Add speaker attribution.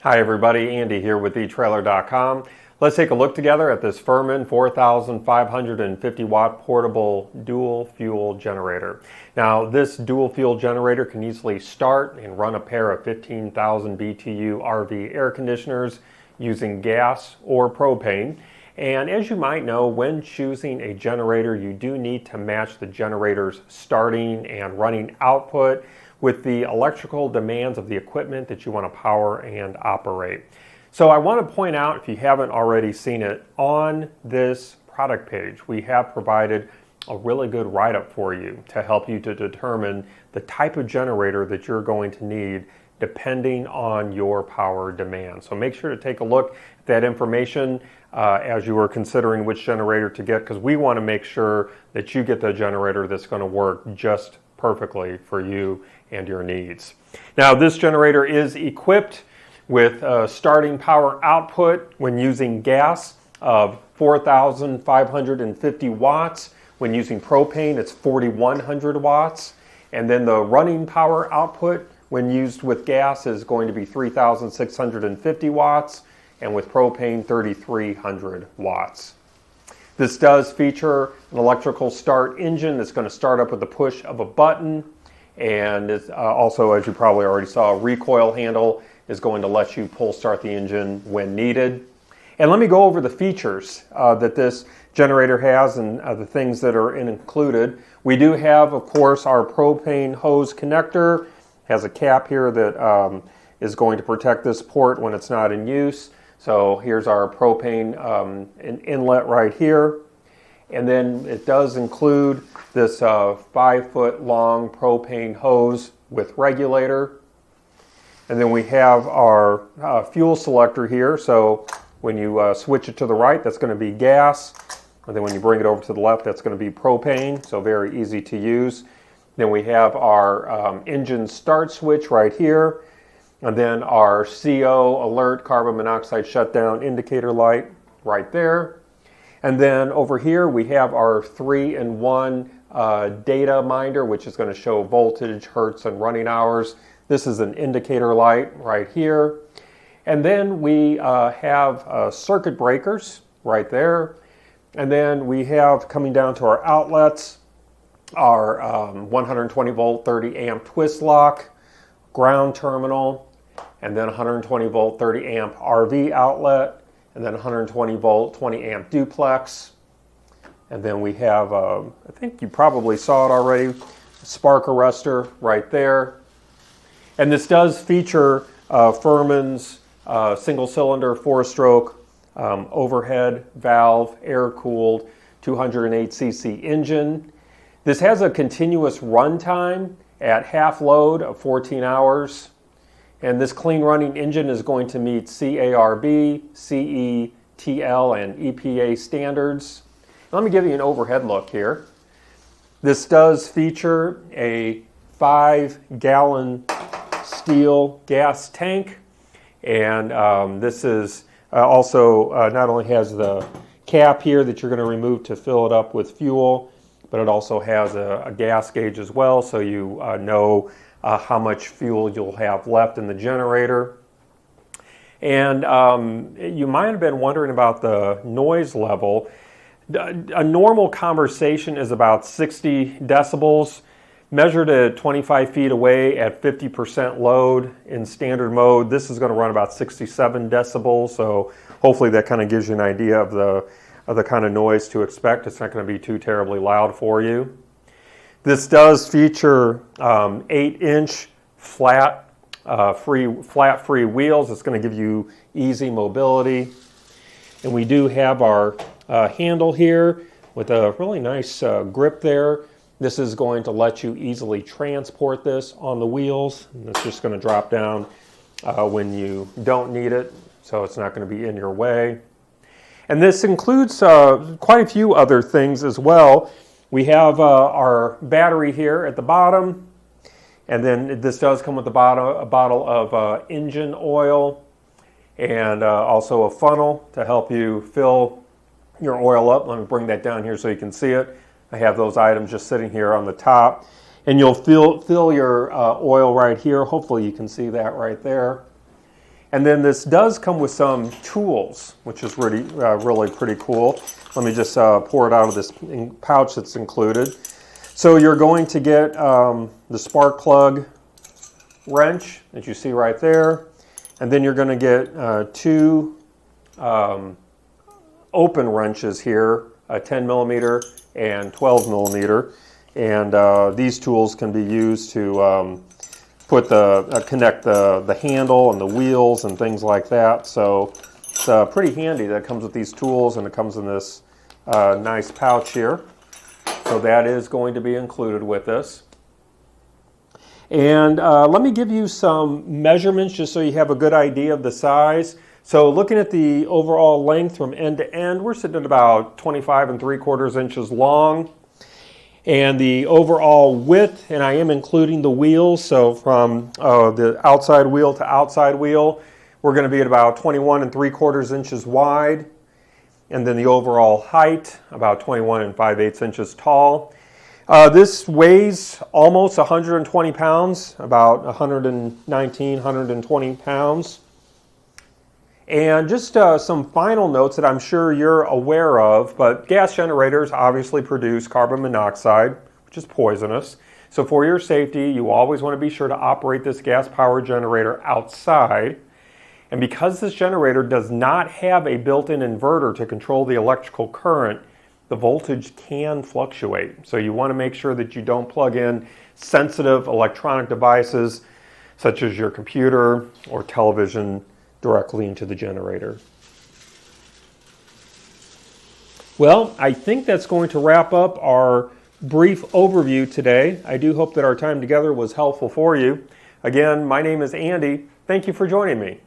Speaker 1: Hi everybody, Andy here with etrailer.com. Let's take a look together at this Firman 4,550 watt portable dual fuel generator. Now this dual fuel generator can easily start and run a pair of 15,000 BTU RV air conditioners using gas or propane. And as you might know, when choosing a generator, you do need to match the generator's starting and running output with the electrical demands of the equipment that you want to power and operate. So I want to point out, if you haven't already seen it, on this product page, we have provided a really good write-up for you to help you to determine the type of generator that you're going to need depending on your power demand. So make sure to take a look at that information as you are considering which generator to get, because we want to make sure that you get the generator that's going to work just perfectly for you and your needs. Now this generator is equipped with starting power output when using gas of 4,550 watts. When using propane, it's 4,100 watts. And then the running power output when used with gas is going to be 3,650 watts, and with propane, 3,300 watts. This does feature an electrical start engine that's going to start up with the push of a button, and it's also, as you probably already saw, a recoil handle is going to let you pull start the engine when needed. And let me go over the features that this generator has and the things that are included. We do have, of course, our propane hose connector. Has a cap here that is going to protect this port when it's not in use. So here's our propane inlet right here. And then it does include this 5-foot long propane hose with regulator. And then we have our fuel selector here. So when you switch it to the right, that's going to be gas. And then when you bring it over to the left, that's going to be propane. So very easy to use. Then we have our engine start switch right here. And then our CO alert carbon monoxide shutdown indicator light right there. And then over here we have our 3-in-1 data minder, which is going to show voltage, hertz, and running hours. This is an indicator light right here. And then we have circuit breakers right there. And then we have, coming down to our outlets, our 120 volt 30 amp twist lock, ground terminal, and then 120 volt 30 amp RV outlet, and then 120 volt 20 amp duplex. And then we have, I think you probably saw it already, spark arrestor right there. And this does feature Firman's single cylinder 4-stroke overhead valve air-cooled 208cc engine. This has a continuous run time at half load of 14 hours. And this clean running engine is going to meet CARB, CETL, and EPA standards. Let me give you an overhead look here. This does feature a 5-gallon steel gas tank. And this is also not only has the cap here that you're going to remove to fill it up with fuel, but it also has a gas gauge as well, so you know how much fuel you'll have left in the generator. And you might have been wondering about the noise level. A normal conversation is about 60 decibels. Measured at 25 feet away at 50% load in standard mode, this is going to run about 67 decibels. So hopefully that kind of gives you an idea of the kind of noise to expect. It's not going to be too terribly loud for you. This does feature 8-inch flat free wheels. It's going to give you easy mobility. And we do have our handle here with a really nice grip there. This is going to let you easily transport this on the wheels. And it's just going to drop down when you don't need it, so it's not going to be in your way. And this includes quite a few other things as well. We have our battery here at the bottom, and then this does come with a bottle of engine oil and also a funnel to help you fill your oil up. Let me bring that down here so you can see it. I have those items just sitting here on the top. And you'll fill your oil right here. Hopefully you can see that right there. And then this does come with some tools, which is really, really pretty cool. Let me just pour it out of this pouch that's included. So you're going to get the spark plug wrench that you see right there. And then you're going to get two open wrenches here, a 10 millimeter and 12 millimeter. And these tools can be used to connect the handle and the wheels and things like that. So it's pretty handy that it comes with these tools, and it comes in this nice pouch here. So that is going to be included with this. And let me give you some measurements just so you have a good idea of the size. So looking at the overall length from end to end, we're sitting at about 25 3/4 inches long. And the overall width, and I am including the wheels, so from the outside wheel to outside wheel, we're going to be at about 21 3/4 inches wide. And then the overall height, about 21 5/8 inches tall. This weighs almost 120 pounds, about 119, 120 pounds. And just some final notes that I'm sure you're aware of, but gas generators obviously produce carbon monoxide, which is poisonous. So for your safety, you always want to be sure to operate this gas power generator outside. And because this generator does not have a built-in inverter to control the electrical current, the voltage can fluctuate. So you want to make sure that you don't plug in sensitive electronic devices such as your computer or television directly into the generator. Well, I think that's going to wrap up our brief overview today. I do hope that our time together was helpful for you. Again, my name is Andy. Thank you for joining me.